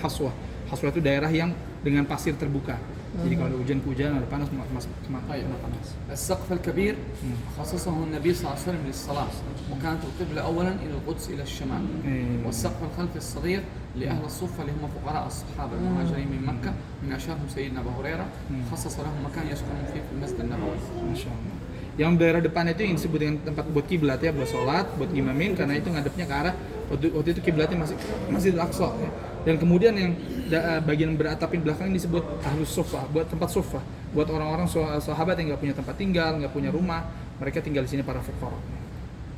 Haswah. Haswah itu daerah yang dengan pasir terbuka. Jadi kalau ada hujan-hujan ada panas kena panas. السقف الكبير خصصه النبي صلى الله عليه وسلم للصلاة وكانت القبلة أولا إلى القدس إلى الشمال والسقف الخلفي الصغير لأهل الصفة اللي هم فقراء الصحابة المهاجرين من مكة من أشهرهم سيدنا أبو هريرة خصص لهم مكان يسكنون فيه في المسجد النبوي. Masya Allah. Yang daerah depan itu yang disebut dengan tempat buat kiblat ya, buat sholat, buat ngimamin, karena itu ngadepnya ke arah waktu itu kiblatnya masih Al-Aqsa ya. Dan kemudian yang bagian beratapin belakang ini disebut ahlus suffah, buat tempat suffah, buat orang-orang sahabat yang nggak punya tempat tinggal, nggak punya rumah, mereka tinggal di sini para fuqara.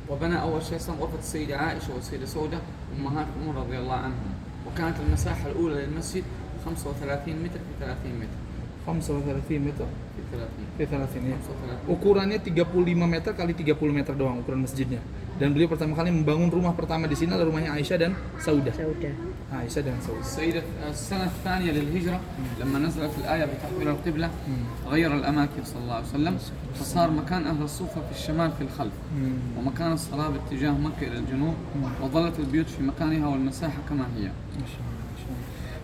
وبنى أول شيء غرفة السيدة عائشة والسيدة سودة أمهات المؤمنين رضي الله عنهم وكانت المساحة الأولى للمسجد 35 متر في 30 متر. 35 meter في 30 في 30 ya. 35. Ukurannya 35 meter kali 30 meter doang ukuran masjidnya. Dan beliau pertama kali membangun rumah pertama di sini adalah rumahnya Aisyah dan Saudah. Aisyah dan Saudah. السنة الثانية للهجرة لما نزلت الآية بتحويل القبلة غير الأماكن صلى الله عليه وسلم فصار مكان أهل الصوفة في الشمال في الخلف ومكان الصلاة باتجاه مكة إلى الجنوب وظلت البيوت في مكانها والمساحة كما هي.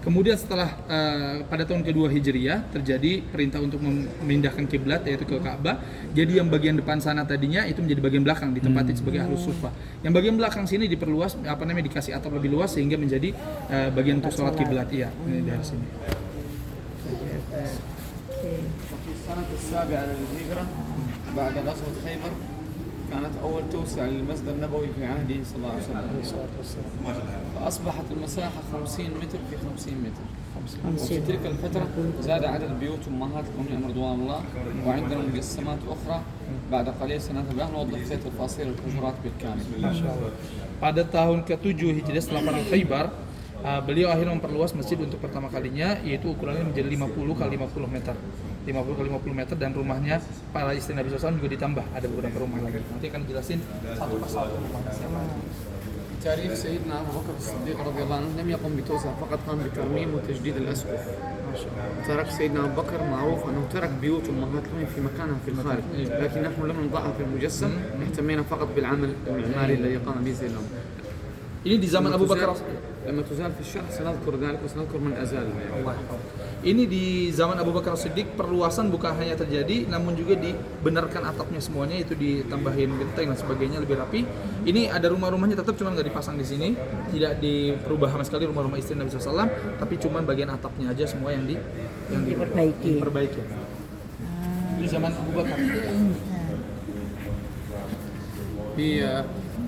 Kemudian setelah pada tahun kedua Hijriyah terjadi perintah untuk memindahkan kiblat yaitu ke Ka'bah. Jadi yang bagian depan sana tadinya itu menjadi bagian belakang ditempati sebagai ahlus suffah. Yang bagian belakang sini diperluas dikasih atap lebih luas sehingga menjadi bagian untuk sholat kiblat iya ini dari sini. وفي السنة السابعة للهجرة بعد غزوة خيبر كانت أول توسعة للمسجد النبوي في عهده صلى الله عليه وسلم فأصبحت المساحة 50 متر في 50 متر وفي تلك الفترة زاد عدد بيوت أمهات المؤمنين رضوان الله وعندنا مجسمات أخرى بعد قليل سنتبه نوضح زي تفاصيل الحجرات بالكامل. Pada tahun ke-7 Hijriah setelah perang Khaybar, beliau akhirnya memperluas masjid untuk pertama kalinya yaitu ukurannya menjadi 50 kali 50 meter. 50 kali 50 meter dan rumahnya para istri Nabi SAW juga ditambah ada beberapa rumah lagi. Nanti akan jelasin satu persatu rumahnya siapa. تاريخ سيدنا أبو بكر الصديق رضي الله عنه لم يقم بتوسعة فقط قام بترميم وتجديد الأسقف. ترك سيدنا أبو بكر معروف أنه ترك بيوت أمهات المؤمنين في مكانها في الخارج لكن نحن لم نضعها في المجسم اهتمينا فقط بالعمل المعماري الذي قام به سيدنا Ini di zaman Abu Bakar. لما تزال في الشرح سنذكر ذلك وسنذكر من أزال. Ini di zaman Abu Bakar Siddiq perluasan bukan hanya terjadi namun juga dibenarkan atapnya semuanya itu ditambahin genteng dan sebagainya lebih rapi. Ini ada rumah-rumahnya tetap cuma nggak dipasang di sini, tidak diperubah sama sekali rumah-rumah istri Nabi SAW, tapi cuma bagian atapnya aja semua yang diperbaiki. Di zaman Abu Bakar. في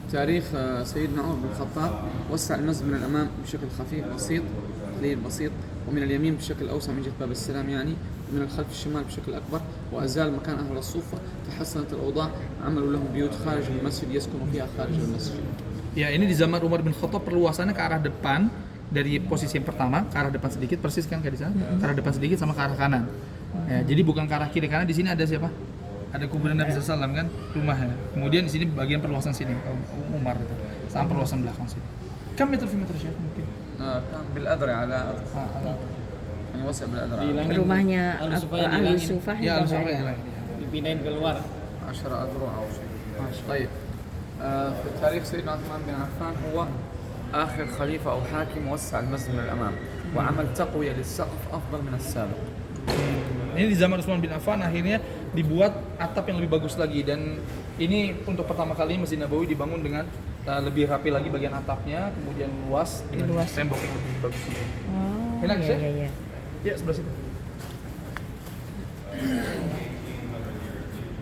تاريخ سيدنا عمر بن الخطاب وسع المسجد من الأمام بشكل خفيف بسيط قليل بسيط ومن اليمين بشكل أوسع من جهة باب السلام يعني ومن الخلف الشمال بشكل أكبر وأزال مكان أهل الصوفة تحسنت الأوضاع عملوا لهم بيوت خارج المسجد يسكنوا فيها خارج المسجد. Ya ini di zaman Umar bin Khattab perluasannya ke arah depan dari posisi yang pertama ke arah depan sedikit persis kan kayak di sana ke arah depan sedikit sama ke arah kanan. Ya, jadi bukan ke arah kiri karena di sini ada siapa? Ada kuburan Nabi SAW kan rumahnya. Kemudian di sini bagian perluasan sini Umar itu sama perluasan belakang sini. Kam meter fi meter Syekh mungkin? كان بالأذرع على يعني وسع بالأذرع. Rumahnya Ahli Sufah Ya al-Sufah dipindahin keluar 10 أذرع أو شيء. طيب في تاريخ سيدنا عثمان بن عفان هو آخر خليفة أو حاكم وسع المسجد من الأمام وعمل تقوية للسقف أفضل من السابق. Ini di zaman Utsman bin Affan akhirnya dibuat atap yang lebih bagus lagi dan ini untuk pertama kali Masjid Nabawi dibangun dengan lebih rapi lagi bagian atapnya, kemudian luas dengan tembok yang lebih bagus. Enak sih? Iya. Ya sebelah situ.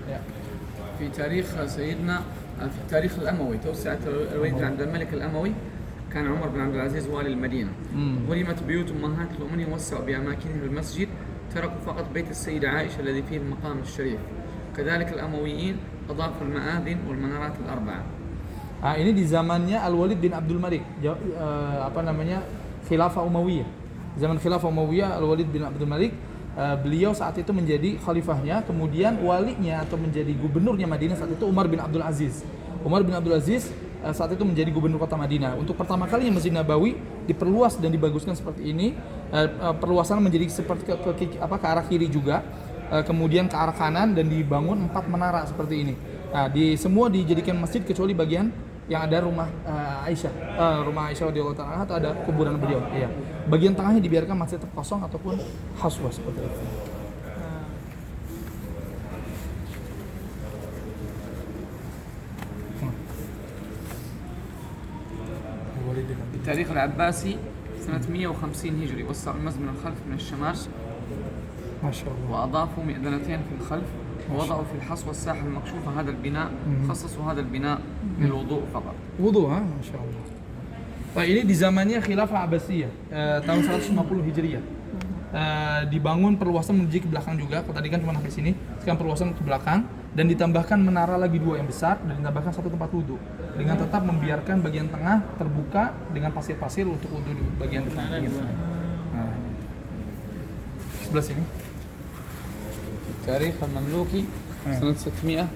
Ya. في تاريخ سيدنا في التاريخ الأموي توسعت الوليد عند الملك الأموي كان عمر بن عبد العزيز والي المدينة. ولمت بيوت أمهات المؤمنين وسعوا بأماكنها المسجد تركوا فقط بيت السيدة عائشة الذي فيه المقام الشريف. كذلك الأمويين أضافوا المآذن والمنارات الأربعة. Ini di zamannya Al-Walid bin Abdul Malik, Khilafah Umayyah. Zaman Khilafah Umayyah Al-Walid bin Abdul Malik, beliau saat itu menjadi khalifahnya, kemudian walinya atau menjadi gubernurnya Madinah saat itu Umar bin Abdul Aziz. Umar bin Abdul Aziz saat itu menjadi gubernur kota Madinah. Untuk pertama kalinya Masjid Nabawi diperluas dan dibaguskan seperti ini. Perluasan menjadi seperti ke arah kiri juga, kemudian ke arah kanan dan dibangun 4 menara seperti ini. Nah, semua dijadikan masjid kecuali bagian yang ada rumah rumah Aisyah radhiyallahu taala atau ada kuburan beliau. Iya. Bagian tengahnya dibiarkan masih tetap kosong ataupun haswa seperti itu. بالتاريخ العباسي سنة 150 هجري وسعوا المسجد من الخلف من الشمال ما شاء الله. وأضافوا مئذنتين في الخلف ووضعوا في الحصوة الساحة المكشوفة هذا البناء، خصصوا هذا البناء للوضوء فقط. Wudu, Masya Allah. Nah, ini di zamannya Khilafah Abbasiyah, tahun 150 Hijriah. Dibangun perluasan menuju ke belakang juga. Kalau tadi kan cuma sampai sini, sekarang perluasan ke belakang dan ditambahkan menara lagi 2 yang besar dan ditambahkan 1 tempat wudu dengan tetap membiarkan bagian tengah terbuka dengan pasir-pasir untuk wudu di bagian depan. Nah, sebelah sini. التاريخ المملوكي سنة 600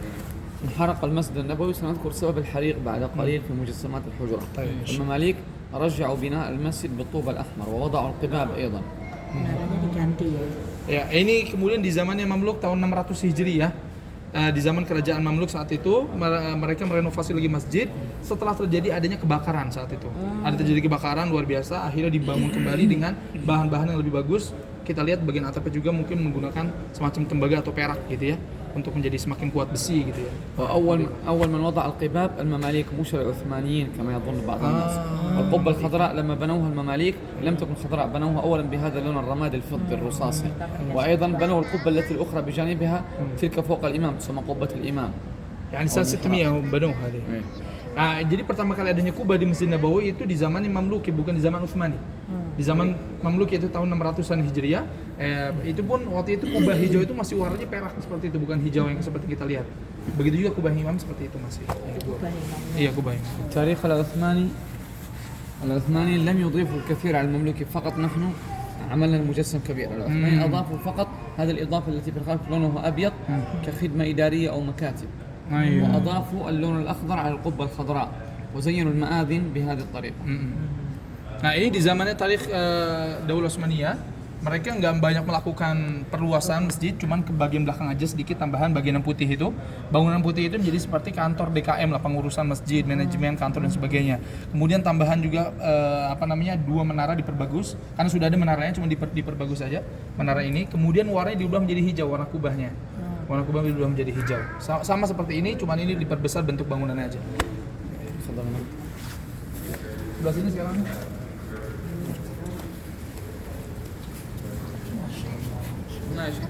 انحرق المسجد النبوي. سنذكر سبب الحريق بعد قليل في مجسمات الحجرة. المماليك رجعوا بناء المسجد بالطوب الأحمر ووضعوا القباب أيضا. Menaranya diganti ya. Ya, ini kemudian di zamannya Mamluk tahun 600 Hijriah. Di zaman kerajaan Mamluk saat itu mereka merenovasi lagi masjid setelah terjadi adanya kebakaran saat itu. Ada terjadi kebakaran luar biasa, akhirnya dibangun kembali dengan bahan-bahan yang lebih bagus. Kita lihat bagian atapnya juga mungkin menggunakan semacam tembaga atau perak gitu ya untuk menjadi semakin kuat besi gitu ya. وأول من وضع القباب المماليك مش العثمانيين كما يظن بعض الناس. القبة الخضراء لما بنوها المماليك لم تكن خضراء، بنوها أولا بهذا اللون الرمادي الفضي الرصاصي، وأيضا بنوا القبة التي الأخرى بجانبها تلك فوق الإمام تسمى قبة الإمام. يعني سنة 600 بنوها هذه. Nah, jadi pertama kali adanya kubah di Masjid Nabawi itu di zaman Mamluki, bukan di zaman Utsmani. Di zaman Mamluki itu tahun 600-an Hijriah, itu pun waktu itu kubah hijau itu masih warnanya perak seperti itu, bukan hijau yang seperti kita lihat. Begitu juga kubah imam seperti itu masih. Iya, kubah imam. التاريخ العثماني لم يضيفوا الكثير على المملوكي، فقط نحن عملنا المجسم كبير. العثماني أضافوا فقط هذه الإضافة التي في الخلف لونها أبيض كخدمة إدارية أو مكاتب. وأضافوا اللون الأخضر على القبة الخضراء وزينوا المآذن بهذه الطريقة. Nah, ini di zamannya tarikh Daulah Utsmaniyah, mereka nggak banyak melakukan perluasan masjid, cuman ke bagian belakang aja sedikit tambahan bagian yang putih itu. Bangunan putih itu menjadi seperti kantor DKM lah, pengurusan masjid, manajemen kantor dan sebagainya. Kemudian tambahan juga 2 menara diperbagus, karena sudah ada menaranya, cuma diperbagus saja menara ini. Kemudian warnanya diubah menjadi hijau, warna kubahnya. Warna kubah diubah menjadi hijau. Sama seperti ini, cuman ini diperbesar bentuk bangunannya aja. Sebelah sini sekarang. ماشي.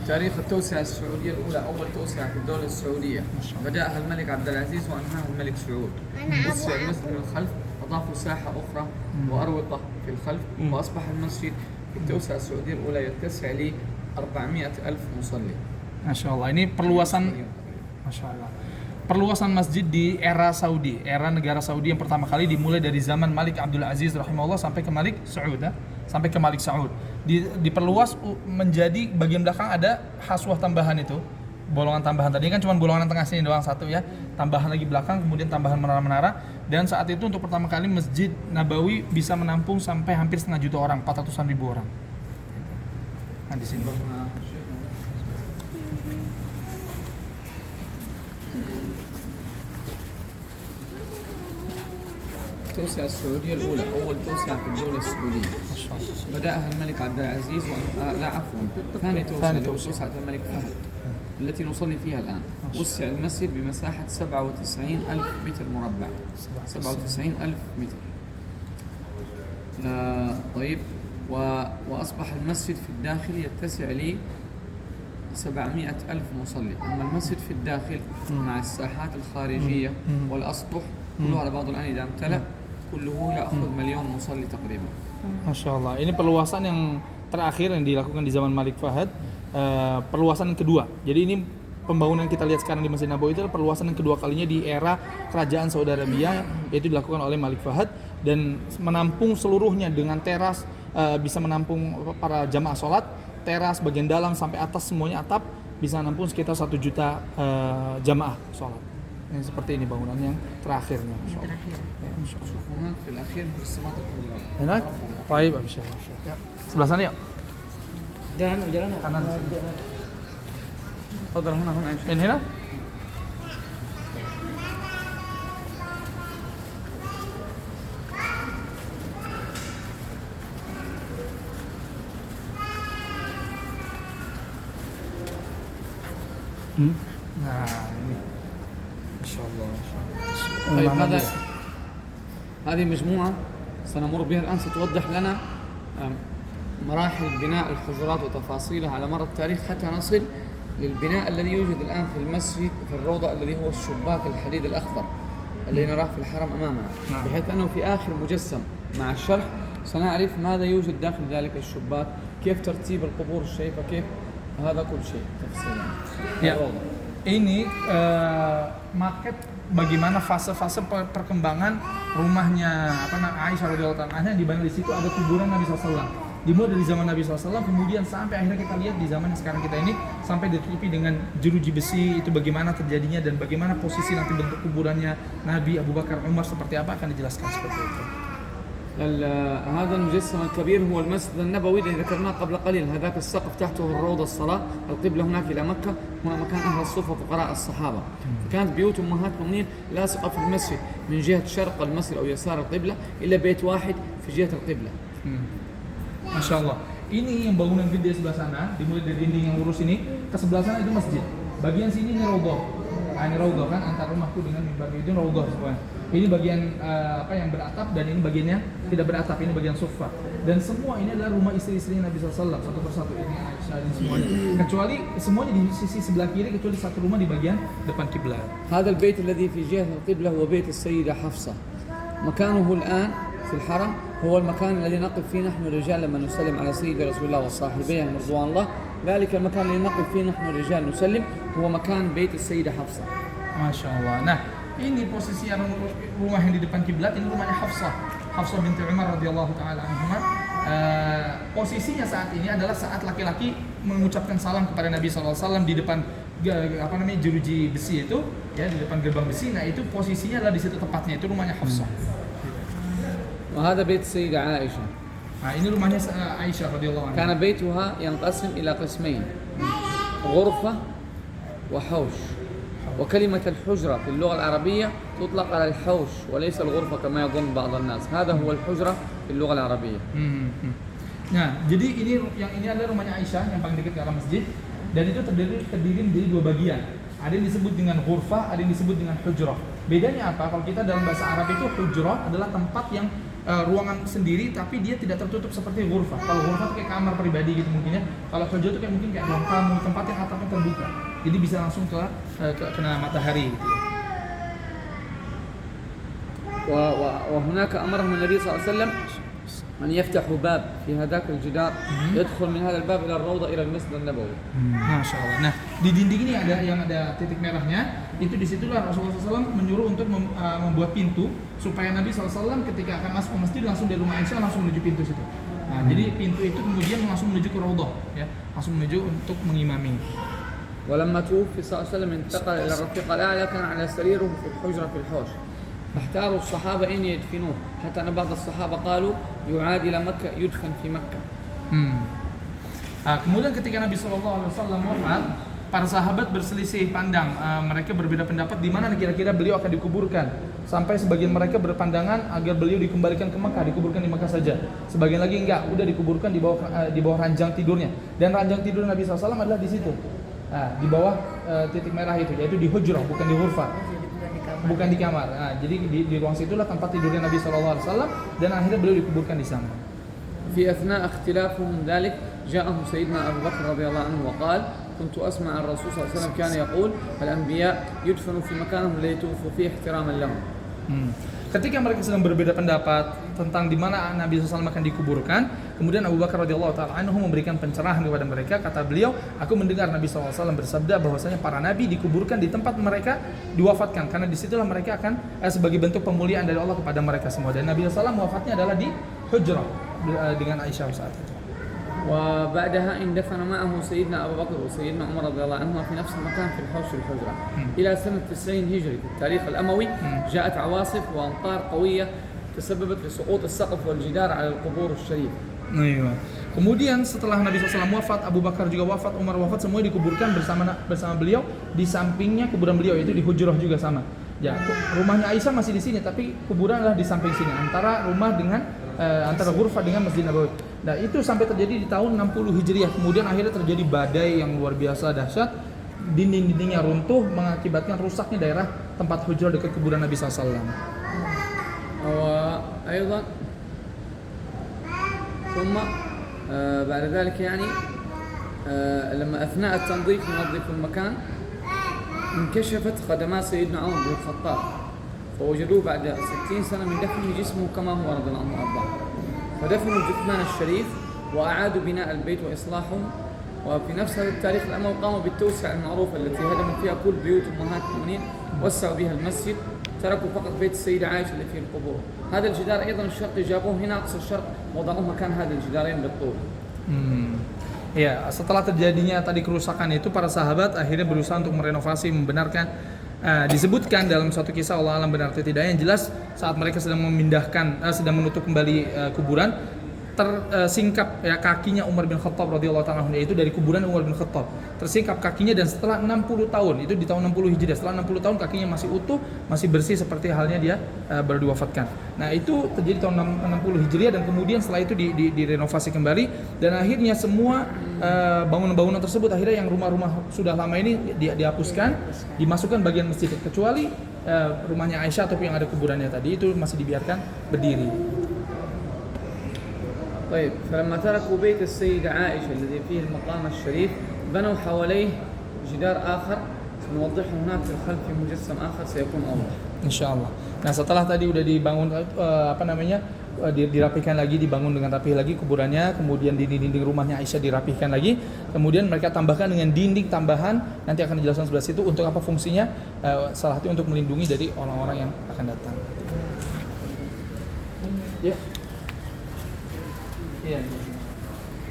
تاريخ التوسعة السعودية الأولى، أول توسعة في الدولة السعودية بدأها الملك عبد العزيز وأنهاها الملك سعود. وسع المسجد من الخلف، أضافوا ساحة أخرى وأروقة في الخلف، وأصبح المسجد في التوسعة السعودية الأولى يتسع ل 400,000 مصلي. ما شاء الله. Ini perluasan, Masya Allah. Perluasan masjid di era Saudi, era negara Saudi yang pertama kali dimulai dari zaman Malik Abdul Aziz rahimahullah sampai ke Malik Saud, sampai ke Malik Saud. Diperluas menjadi bagian belakang ada haswah tambahan itu, bolongan tambahan. Tadi kan cuma bolongan tengah sini doang satu ya, tambahan lagi belakang, kemudian tambahan menara-menara. Dan saat itu untuk pertama kali Masjid Nabawi bisa menampung sampai hampir 500,000 orang, 400,000 orang. Nah di sini. التوسعة السعودية الأولى، أول توسعة في الدولة السعودية. بدأها الملك عبد العزيز ثاني توسعة الملك فهد التي نصلي فيها الآن. وسع المسجد بمساحة 97,000 متر مربع. 97,000 متر. طيب، وأصبح المسجد في الداخل يتسع لي 700,000 مصلي. أما المسجد في الداخل مع الساحات الخارجية والأسطح كله على بعض الآن إذا امتلأ كله يأخذ 1,000,000 مصلي تقريبا. Masya Allah. Ini perluasan yang terakhir yang dilakukan di zaman Malik Fahad, perluasan yang kedua. Jadi ini pembangunan yang kita lihat sekarang di Masjid Nabawi itu adalah perluasan yang kedua kalinya di era kerajaan Saudi Arabia, yaitu dilakukan oleh Malik Fahad dan menampung seluruhnya dengan teras, bisa menampung para jamaah sholat, teras bagian dalam sampai atas semuanya atap bisa menampung sekitar 1 juta jamaah sholat. Ini seperti ini bangunan yang terakhirnya. Enak? Baik, insyaallah. Sebelah sana yuk. Jalan kanan. تفضل هنا Ini hina? Nah, ini. Masya Allah. طيب هذه مجموعة سنمر بها الآن ستوضح لنا مراحل بناء الحجرات وتفاصيلها على مر التاريخ حتى نصل للبناء الذي يوجد الآن في المسجد في الروضة الذي هو الشباك الحديد الأخضر الذي نراه في الحرم أمامنا، بحيث أنه في آخر مجسم مع الشرح سنعرف ماذا يوجد داخل ذلك الشباك، كيف ترتيب القبور الشريفة، كيف هذا كل شيء تفصيلا. Ya, ini market bagaimana fase-fase perkembangan rumahnya Aisyah radhiyallahu anha, di mana di situ ada kuburan Nabi SAW. Dimulai dari zaman Nabi SAW, kemudian sampai akhirnya kita lihat di zaman yang sekarang kita ini sampai ditutupi dengan jeruji besi, itu bagaimana terjadinya dan bagaimana posisi nanti bentuk kuburannya Nabi, Abu Bakar, Umar seperti apa akan dijelaskan seperti itu. هذا المجسم الكبير هو المسجد النبوي الذي ذكرناه قبل قليل، هذاك السقف تحته الروضة الصلاة، القبلة هناك إلى مكة، هنا مكان أهل الصفة فقراء الصحابة. كانت بيوت أمهات المؤمنين لاصقة في المسجد من جهة شرق المسجد أو يسار القبلة إلا بيت واحد في جهة القبلة. Masya Allah. Ini yang bangunan gede sebelah sana, dimulai dari dinding yang lurus ini ke sebelah sana itu masjid. Bagian sini ini raudhah. Nah, ini raudhah kan antara rumahku dengan mimbar itu raudhah semuanya. Ini bagian yang beratap dan ini bagian yang tidak beratap, ini bagian sofa. Dan semua ini adalah rumah istri-istri Nabi SAW satu persatu, ini Aisyah ini semuanya. Kecuali semuanya di sisi sebelah kiri kecuali satu rumah di bagian depan kiblat. هذا البيت الذي في جهة القبلة هو بيت السيدة حفصة. مكانه الآن في الحرم هو المكان الذي نقف فيه نحن الرجال لما نسلم على سيد رسول الله وصاحبيه رضوان الله. ذلك المكان الذي نقف فيه نحن الرجال نسلم هو مكان بيت السيدة حفصة. Masya Allah. Nah, ini posisi rumah yang di depan kiblat, ini rumahnya Hafsah binti Umar radhiyallahu taala anha. Posisinya saat ini adalah saat laki-laki mengucapkan salam kepada Nabi SAW di depan jeruji besi itu, ya, di depan gerbang besi. Nah, itu posisinya adalah di situ tepatnya, itu rumahnya Hafsah. وهذا بيت السيدة عائشة. Nah, ini rumahnya Aisyah radhiyallahu anha. كان بيتها ينقسم إلى قسمين، غرفة وحوش. وكلمة الحجرة في اللغة العربية تطلق على الحوش وليس الغرفة كما يظن بعض الناس. هذا هو الحجرة في اللغة العربية. Nah, jadi ini adalah rumahnya Aisyah yang paling dekat ke arah masjid, dan itu terdiri dari dua bagian. Ada yang disebut dengan ghurfah, ada yang disebut dengan hujrah. Bedanya apa? Kalau kita dalam bahasa Arab itu hujrah adalah tempat yang ruangan sendiri tapi dia tidak tertutup seperti ghurfah. Kalau ghurfah itu kayak kamar pribadi gitu mungkin ya. Kalau hujrah itu kayak mungkin kayak ruang tamu, tempat yang atapnya terbuka. Jadi bisa langsung kena matahari gitu. وهناك أمرهم النبي صلى الله عليه وسلم أن يفتحوا باب في هذاك الجدار يدخل من هذا الباب إلى الروضة إلى المسجد النبوي. Masya Allah. Nah, di dinding ini ada titik merahnya. Itu disitulah Rasulullah SAW menyuruh untuk membuat pintu supaya Nabi SAW ketika akan masuk ke masjid langsung dari rumah Aisyah langsung menuju pintu situ. Nah, jadi pintu itu kemudian langsung menuju ke Raudhah, ya, langsung menuju untuk mengimami. ولما توفي صلى الله عليه وسلم انتقل إلى الرفيق الأعلى كان على سريره في الحجرة في الحوش. فاحتاروا الصحابة أين يدفنوه حتى أن بعض الصحابة قالوا يعاد إلى مكة يدفن في مكة. Kemudian ketika Nabi SAW wafat, para sahabat berselisih pandang, mereka berbeda pendapat di mana kira-kira beliau akan dikuburkan. Sampai sebagian mereka berpandangan agar beliau dikembalikan ke Makkah, dikuburkan di Makkah saja. Sebagian lagi enggak, udah dikuburkan di bawah ranjang tidurnya. Dan ranjang tidur Nabi SAW adalah di situ. Di bawah titik merah itu, yaitu di hujrah, bukan di ghurfah, bukan di kamar. Jadi di ruang situlah tempat tidurnya Nabi SAW dan akhirnya beliau dikuburkan di sana. في أثناء اختلافهم ذلك جاءهم سيدنا أبو بكر رضي الله عنه وقال كنت أسمع الرسول صلى الله عليه وسلم كان يقول الأنبياء يدفنوا في مكانهم الذي توفوا فيه احتراما لهم. Ketika mereka sedang berbeda pendapat tentang di mana Nabi SAW akan dikuburkan, kemudian Abu Bakar radhiyallahu taala anhu memberikan pencerahan kepada mereka. Kata beliau, aku mendengar Nabi SAW bersabda bahwasanya para nabi dikuburkan di tempat mereka diwafatkan, karena disitulah mereka akan sebagai bentuk pemuliaan dari Allah kepada mereka semua. Dan Nabi SAW wafatnya adalah di hujrah dengan Aisyah saat itu. وبعدها اندفن معه سيدنا أبو بكر وسيدنا عمر رضي الله عنهما في نفس المكان في الحوش الحجرة إلى سنة 90 هجري في التاريخ الأموي. جاءت عواصف وأمطار قوية تسببت بسقوط السقف والجدار على القبور الشريفة. Kemudian setelah Nabi SAW wafat, Abu Bakar juga wafat, Umar wafat, semuanya dikuburkan bersama beliau di sampingnya kuburan beliau, yaitu di hujrah juga sama. Ya, rumahnya Aisyah masih di sini, tapi kuburan adalah di samping sini, antara rumah dengan antara ghurfah dengan Masjid Nabawi. Nah, itu sampai terjadi di tahun 60 Hijriah. Kemudian akhirnya terjadi badai yang luar biasa dahsyat. dinding-dindingnya runtuh mengakibatkan rusaknya daerah tempat hujrah dekat kuburan Nabi SAW. وأيضا ثم بعد ذلك يعني لما أثناء التنظيف ينظف المكان انكشفت قدمات سيدنا عمر بن الخطاب فوجدوه بعد 60 سنة من دفنه جسمه كما هو رضي الله عنه وأرضاه فدفنوا الجثمان الشريف وأعادوا بناء البيت وإصلاحه وفي نفس هذا التاريخ الأموي قاموا بالتوسعة المعروفة التي هدموا فيها كل بيوت أمهات المؤمنين وسعوا بها المسجد تركوا فقط بيت السيدة عائشة اللي فيه القبور هذا الجدار أيضا الشرقي جابوه هنا أقصى الشرق وضعوه مكان هذا الجدارين بالطول. Ya, setelah terjadinya tadi kerusakan itu, para sahabat akhirnya berusaha untuk merenovasi, membenarkan. Disebutkan dalam suatu kisah, Allah alam benar atau tidak, yang jelas saat mereka sedang memindahkan, sedang menutup kembali kuburan, tersingkap ya kakinya Umar bin Khattab radhiyallahu ta'ala anhu, yaitu dari kuburan Umar bin Khattab. Tersingkap kakinya dan setelah 60 tahun, itu di tahun 60 Hijriah, setelah 60 tahun kakinya masih utuh, masih bersih seperti halnya dia baru diwafatkan. Nah, itu terjadi tahun 60 Hijriah dan kemudian setelah itu direnovasi kembali dan akhirnya semua bangunan-bangunan tersebut akhirnya yang rumah-rumah sudah lama ini dihapuskan, dimasukkan bagian masjid, kecuali rumahnya Aisyah ataupun yang ada kuburannya tadi itu masih dibiarkan berdiri. طيب فلما تركوا بيت السيدة عائشة الذي فيه المقام الشريف بنوا حواليه جدار آخر سنوضحه هناك في الخلف في مجسم آخر سيكون أوضح. Insyaallah. Nah, setelah tadi udah dibangun dirapihkan lagi, dibangun dengan rapih lagi kuburannya, kemudian dinding-dinding rumahnya Aisyah dirapihkan lagi, kemudian mereka tambahkan dengan dinding tambahan, nanti akan dijelaskan sebelah situ untuk apa fungsinya, salah satu untuk melindungi dari orang-orang yang akan datang. Ya. Iya.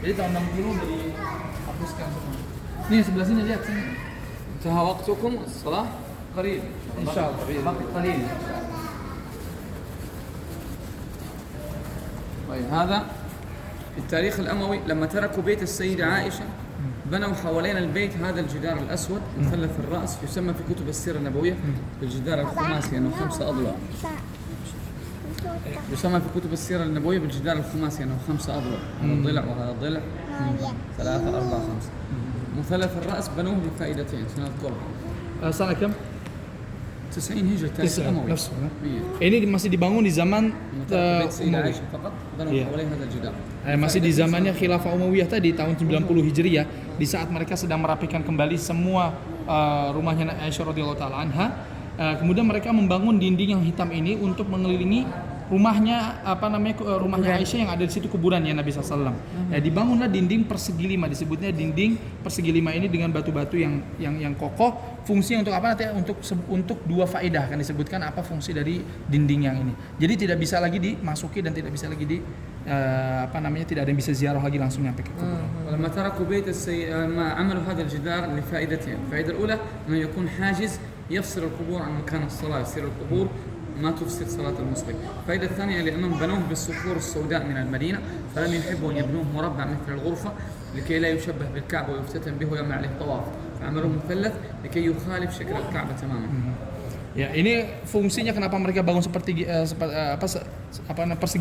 Jadi tahun 60 udah dihapuskan semua. Nih sebelah sini lihat sini. انتهى وقتكم الصلاة قريب إن شاء الله باقي قليل. طيب هذا في التاريخ الأموي لما تركوا بيت السيدة عائشة بنوا حوالين البيت هذا الجدار الأسود مثلث الرأس يسمى في كتب السيرة النبوية بالجدار الخماسي أنه 5 أضلاع. يسمى في كتب السيرة النبوية بالجدار الخماسي أنه 5 أضلاع، هذا الضلع وهذا الضلع 3 4 5. مثلث الرأس بنوه لفائدتين سنذكرها. Sana kam? 90 هجري التاريخ الأموي. Ini masih dibangun di zaman Umayyah. فقط بنوا حوالين هذا الجدار. Masih di zamannya Khilafah Umayyah tadi tahun 90 Hijriah, di saat mereka sedang merapikan kembali semua rumahnya Aisyah radhiyallahu taala anha. Kemudian mereka membangun dinding yang hitam ini untuk mengelilingi rumahnya rumahnya Aisyah yang ada di situ kuburannya Nabi SAW. Ya, dibangunlah dinding persegi 5, disebutnya dinding persegi 5 ini dengan batu-batu yang kokoh. Fungsinya untuk apa nanti? Untuk 2 faedah, kan disebutkan apa fungsi dari dinding yang ini. Jadi tidak bisa lagi dimasuki dan tidak bisa lagi tidak ada yang bisa ziarah lagi langsung nyampe ke kuburan. ولما تركوا بيت ما عملوا هذا الجدار لفائدتين. الفائدة الأولى أنه يكون حاجز يفصل القبور عن مكان الصلاة، يصير القبور ما تفسد صلاة المصلي. الفائدة الثانية لأنهم بنوه بالصخور السوداء من المدينة فلم يحبوا أن يبنوه مربع مثل الغرفة لكي لا يشبه بالكعبة ويفتتن به ويعمل عليه طواف، فعملوه مثلث لكي يخالف شكل الكعبة تماما. Ya, ini fungsinya kenapa mereka bangun persegi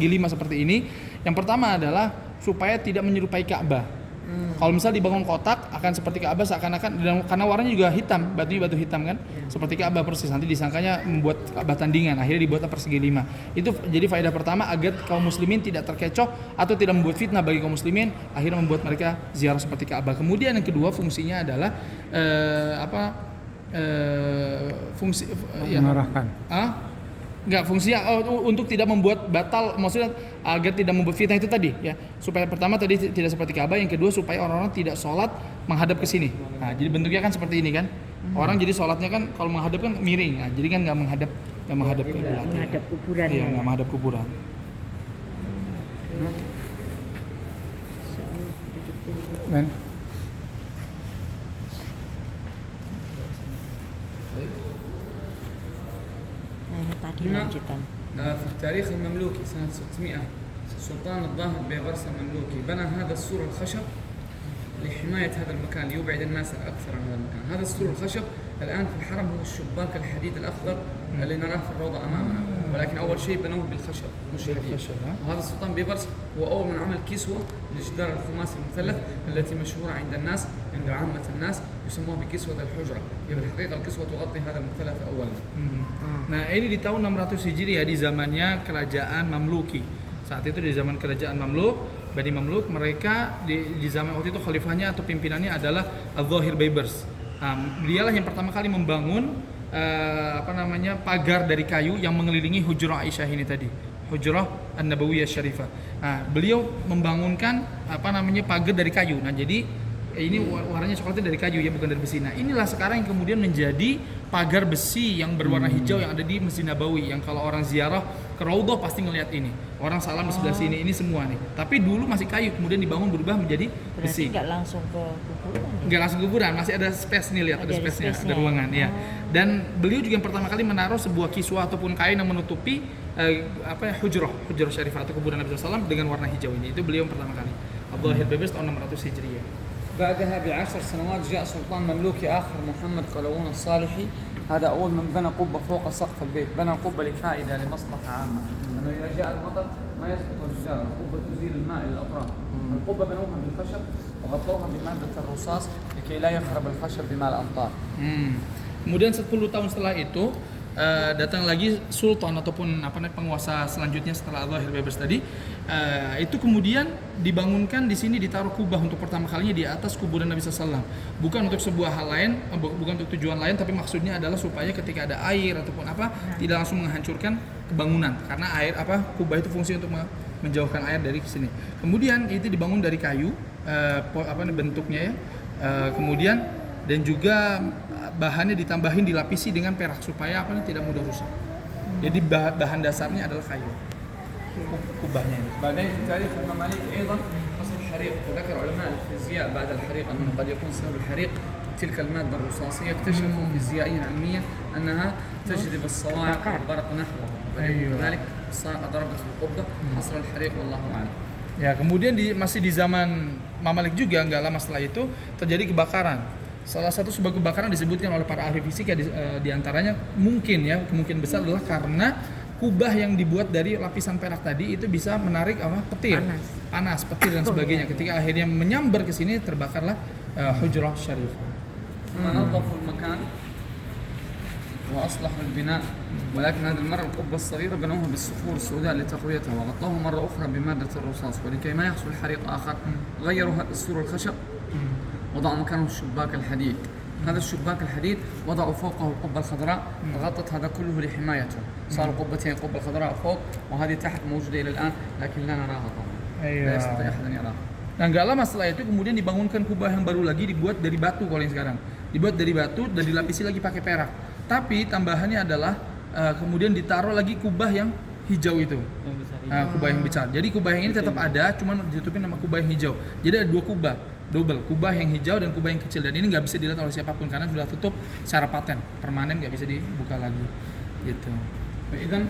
5 seperti ini. Yang pertama adalah supaya tidak menyerupai Ka'bah. Kalau misal dibangun kotak akan seperti Ka'bah seakan-akan, karena warnanya juga hitam, batunya batu hitam kan, seperti Ka'bah persis. Nanti disangkanya membuat Ka'bah tandingan, akhirnya dibuat persegi 5. Itu jadi faedah pertama agar kaum muslimin tidak terkecoh atau tidak membuat fitnah bagi kaum muslimin, akhirnya membuat mereka ziarah seperti Ka'bah. Kemudian yang kedua fungsinya adalah mengarahkan. Enggak, fungsinya untuk tidak membuat batal, maksudnya agar tidak membuat fitnah itu tadi ya. Supaya pertama tadi tidak seperti Ka'bah, yang kedua supaya orang-orang tidak sholat menghadap ke sini. Nah, jadi bentuknya kan seperti ini kan. Orang jadi sholatnya kan kalau menghadap kan miring. Nah, jadi kan enggak menghadap ke belakang. Menghadap kuburan. Iya, enggak menghadap kuburan. Men. هنا في التاريخ المملوكي سنة 600 السلطان الظاهر بيبرس المملوكي بنى هذا السور الخشب لحماية هذا المكان ليبعد الناس أكثر عن هذا المكان. هذا السور الخشب الآن في الحرم هو الشباك الحديد الأخضر اللي نراه في الروضة أمامنا. ولكن أول شيء بنوه بالخشب مش حديد. بالخشب، ها؟ وهذا السلطان بيبرس هو أول من عمل كسوة للجدار الخماسي المثلث التي مشهورة عند الناس، عند عامة الناس يسموها بكسوة الحجرة. هي بالحقيقة الكسوة تغطي هذا المثلث أولا. Nah, ini di tahun 600 Hijriah di zamannya kerajaan Mamluki. Saat itu di zaman kerajaan Mamluk, Bani Mamluk, mereka di zaman waktu itu khalifahnya atau pimpinannya adalah Al-Zahir Baybars. Dialah yang pertama kali membangun pagar dari kayu yang mengelilingi Hujrah Aisyah ini tadi. Hujrah An-Nabawiyah Syarifah. Nah, beliau membangunkan pagar dari kayu. Nah, jadi ini warnanya coklatnya dari kayu ya, bukan dari besi. Nah, inilah sekarang yang kemudian menjadi pagar besi yang berwarna hijau yang ada di Masjid Nabawi, yang kalau orang ziarah ke Raudhah pasti ngelihat ini. Orang salam di sebelah sini, ini semua nih. Tapi dulu masih kayu, kemudian dibangun berubah menjadi besi. Berarti nggak langsung ke kuburan ya? Nggak langsung kuburan, masih ada space nih, lihat ada space-nya, ada space-nya. ruangan ya. Dan beliau juga yang pertama kali menaruh sebuah kiswah ataupun kain yang menutupi hujrah syarifah atau kuburan Nabi SAW dengan warna hijau ini. Itu beliau yang pertama kali. Al-Zahir Baybars tahun 600 Hijriah. بعدها ب10 سنوات جاء سلطان مملوكي آخر محمد قلاوون الصالحي. هذا أول من بنى قبة فوق سقف البيت. بنى القبة لفائدة لمصلحة عامة، أنه إذا جاء المطر ما يسقط الجدار، القبة تزيل الماء إلى الأطراف. القبة بنوها بالخشب وغطوها بمادة الرصاص لكي لا يخرب الخشب بماء الأمطار. Kemudian 10 tahun setelah itu datang lagi sultan ataupun penguasa selanjutnya setelah Al-Zahir Baybars tadi. Itu kemudian dibangunkan di sini, ditaruh kubah untuk pertama kalinya di atas kuburan Nabi SAW. Bukan untuk sebuah hal lain, bukan untuk tujuan lain, tapi maksudnya adalah supaya ketika ada air ataupun tidak langsung menghancurkan kebangunan, karena air kubah itu fungsi untuk menjauhkan air dari sini. Kemudian itu dibangun dari kayu, bentuknya ya. Kemudian dan juga bahannya ditambahin, dilapisi dengan perak supaya tidak mudah rusak. Jadi bahan dasarnya adalah kayu. Kubahnya ini. بعدين في تاريخ المماليك أيضا حصل حريق، وذكر علماء الفيزياء بعد الحريق أنه قد يكون سبب الحريق تلك المادة الرصاصية. اكتشفوا فيزيائيا علميا أنها تجذب الصواعق والبرق نحوها، ولذلك الصاعقة ضربت في القبة حصل الحريق والله أعلم. Ya, kemudian masih di zaman Mamalik juga, nggak lama setelah itu terjadi kebakaran. Salah satu sebab kebakaran disebutkan oleh para ahli fisika di antaranya kemungkinan besar adalah karena kubah yang dibuat dari lapisan perak tadi itu bisa menarik petir, panas, petir dan sebagainya. Ketika akhirnya menyambar ke sini, terbakarlah Hujrah Syarifah. نظفوا المكان وأصلحوا البناء، ولكن هذه المرة القبة الصغيرة بنوها بالصخور السوداء لتقويتها، وغطوها مرة أخرى بمادة الرصاص، ولكي ما يحصل حريق آخر غيروا السور الخشب، وضعوا مكانه الشباك الحديد. هذا الشباك الحديد وضعوا فوقه القبة الخضراء وغطت هذا كله لحمايته. صاروا قبتين، القبة الخضراء فوق وهذه تحت موجودة إلى الآن، لكن لا نراها طبعا. لا يستطيع أحد أن يراها. Nah, nggak lama setelah itu kemudian dibangunkan kubah yang baru lagi, dibuat dari batu kalau yang sekarang. Dibuat dari batu dan dilapisi lagi pakai perak. Tapi tambahannya adalah kemudian ditaruh lagi kubah yang hijau itu. Kubah yang besar. Jadi kubah yang ini tetap ada, cuman ditutupin sama kubah yang hijau. Jadi ada dua kubah, double, kubah yang hijau dan kubah yang kecil. Dan ini nggak bisa dilihat oleh siapapun karena sudah tutup secara paten, permanen, nggak bisa dibuka lagi. Gitu. فإذا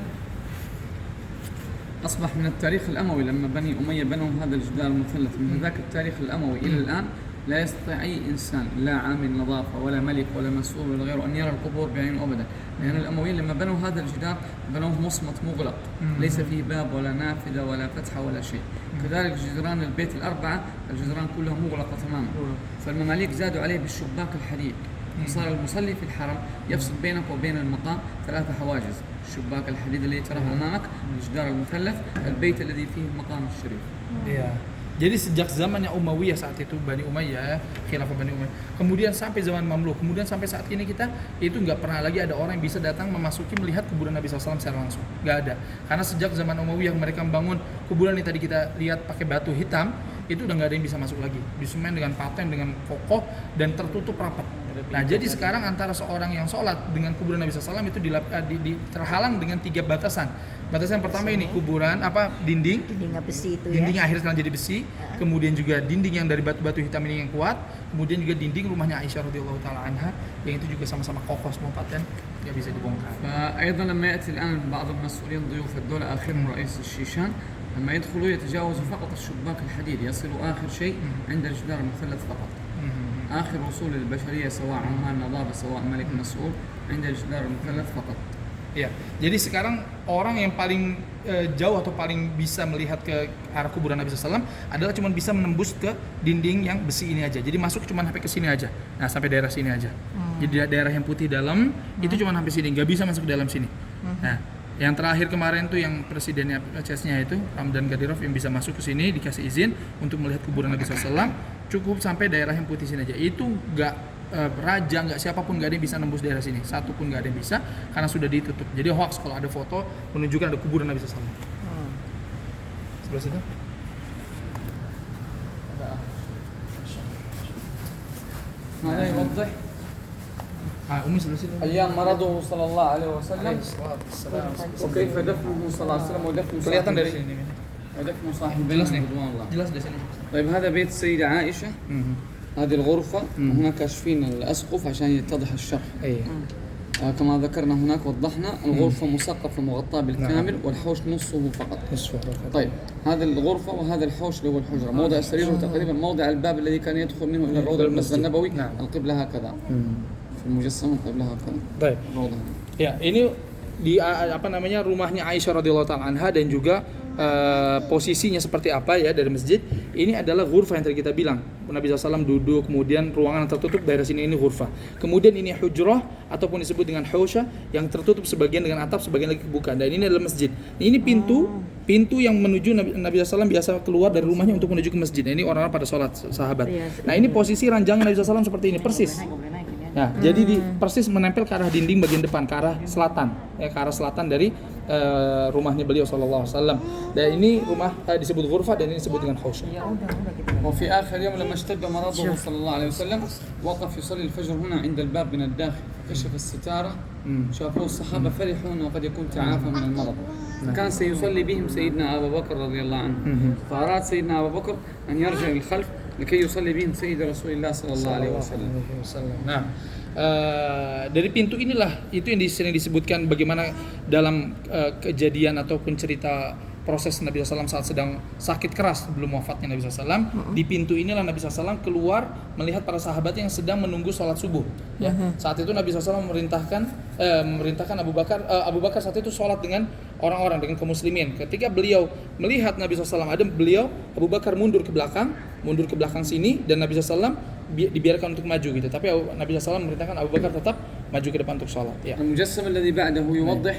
أصبح من التاريخ الأموي لما بني أمية بنوا هذا الجدار المثلث، من ذاك التاريخ الأموي إلى الآن لا يستطيع أي إنسان لا عامل نظافة ولا ملك ولا مسؤول ولا غيره أن يرى القبور بعينه أبدا، لأن الأمويين لما بنوا هذا الجدار بنوه مصمت مغلق، ليس فيه باب ولا نافذة ولا فتحة ولا شيء. كذلك جدران البيت الأربعة الجدران كلها مغلقة تماما، فالمماليك زادوا عليه بالشباك الحديد. صار المصلي في الحرم يفصل بينك وبين المقام 3 حواجز، الشباك الحديد الذي تراه أمامك، الجدار المثلث، البيت الذي فيه المقام الشريف. Jadi sejak zamannya Umayyah saat itu, Bani Umayyah, khilafah Bani Umayyah, kemudian sampai zaman Mamluk, kemudian sampai saat ini kita itu nggak pernah lagi ada orang yang bisa datang memasuki melihat kuburan Nabi SAW secara langsung, nggak ada. Karena sejak zaman Umayyah mereka membangun kuburan yang tadi kita lihat pakai batu hitam, itu udah nggak ada yang bisa masuk lagi, disemen dengan paten, dengan kokoh dan tertutup rapat. Nah, jadi sekarang antara seorang yang sholat dengan kuburan Nabi SAW itu terhalang dengan 3 batasan. Batasan yang pertama ini kuburan dinding besi itu dindingnya akhirnya sekarang jadi besi, kemudian juga dinding yang dari batu-batu hitam ini yang kuat, kemudian juga dinding rumahnya Aisyah radhiyallahu taala anha yang itu juga sama-sama kokoh semua paten, nggak bisa dibongkar. فأيضا لما يأتي الآن بعض المسؤولين ضيوف الدولة آخرهم رئيس الشيشان لما يدخلوا يتجاوزوا فقط الشباك الحديد، يصلوا آخر شيء عند الجدار المثلث فقط. آخر وصول للبشرية سواء عمال نظافة سواء ملك مسؤول عند الجدار المثلث فقط. Ya, jadi sekarang orang yang paling jauh atau paling bisa melihat ke arah kuburan Nabi SAW adalah cuma bisa menembus ke dinding yang besi ini aja. Jadi masuk cuma sampai ke sini aja. Nah, sampai daerah sini aja. Jadi daerah yang putih dalam itu cuma sampai sini, nggak bisa masuk ke dalam sini. Nah, yang terakhir kemarin tuh yang presidennya CES-nya itu Ramdan Gadirov yang bisa masuk ke sini dikasih izin untuk melihat kuburan Nabi SAW, cukup sampai daerah yang putih sini aja. Itu nggak raja, nggak siapapun, nggak ada yang bisa nembus daerah sini, satu pun nggak ada yang bisa karena sudah ditutup. Jadi hoax kalau ada foto menunjukkan ada kuburan Nabi SAW. Sebelah situ هذا يوضح Umi sebelah situ. أيام مرضه صلى الله عليه وسلم وكيف دفنه صلى الله عليه وسلم ودفن Kelihatan dari صاحبيه sini. ودفن صاحبيه Jelas nih. رضوان الله. Jelas dari sini. طيب هذا بيت السيدة عائشة، هذه الغرفة وهناك كاشفين الأسقف عشان يتضح الشرح. Iya. كما ذكرنا هناك وضحنا الغرفة مسقفة مغطاة بالكامل والحوش نصه فقط. طيب هذه الغرفة وهذا الحوش اللي هو الحجرة، موضع السرير تقريبا موضع الباب الذي كان يدخل منه إلى الروضة المسجد النبوي. نعم. القبلة هكذا في المجسم، القبلة هكذا Baik. الروضة. Ya, ini di rumahnya Aisyah radhiyallahu taala anha dan juga posisinya seperti apa ya dari masjid. Ini adalah ghurfah yang tadi kita bilang. Nabi SAW duduk, kemudian ruangan tertutup daerah sini ini ghurfah. Kemudian ini hujrah ataupun disebut dengan hausha yang tertutup sebagian dengan atap, sebagian lagi kebuka. Dan ini adalah masjid. Ini pintu yang menuju Nabi SAW biasa keluar dari rumahnya untuk menuju ke masjid. Nah, ini orang-orang pada sholat sahabat. Nah, ini posisi ranjang Nabi SAW seperti ini persis. Nah, jadi persis menempel ke arah dinding bagian depan, ke arah selatan, ya, ke arah selatan dari rumahnya beliau sallallahu alaihi wasallam. Dan ini rumah disebut ghurfah dan ini disebut dengan hausha. وفي آخر يوم لما اشتد مرضه صلى الله عليه وسلم وقف يصلي الفجر هنا عند الباب من الداخل، كشف الستارة، شافوه الصحابة فرحوا أنه قد يكون تعافى من المرض. كان سيصلي بهم سيدنا أبو بكر رضي الله عنه، فأراد سيدنا أبو بكر أن يرجع للخلف لكي يصلي بهم سيد رسول الله صلى الله عليه وسلم. Nah, dari pintu inilah itu yang sering disebutkan bagaimana dalam kejadian ataupun cerita proses Nabi SAW saat sedang sakit keras sebelum wafatnya Nabi SAW. Di pintu inilah Nabi SAW keluar melihat para sahabat yang sedang menunggu sholat subuh. Ya, saat itu Nabi SAW memerintahkan Abu Bakar saat itu sholat dengan orang-orang, dengan kaum muslimin. Ketika beliau melihat Nabi SAW ada, Abu Bakar mundur ke belakang sini, dan Nabi SAW dibiarkan untuk maju gitu. Tapi Nabi SAW memerintahkan Abu Bakar tetap maju ke depan untuk sholat. Ya. المجسم الذي بعده يوضح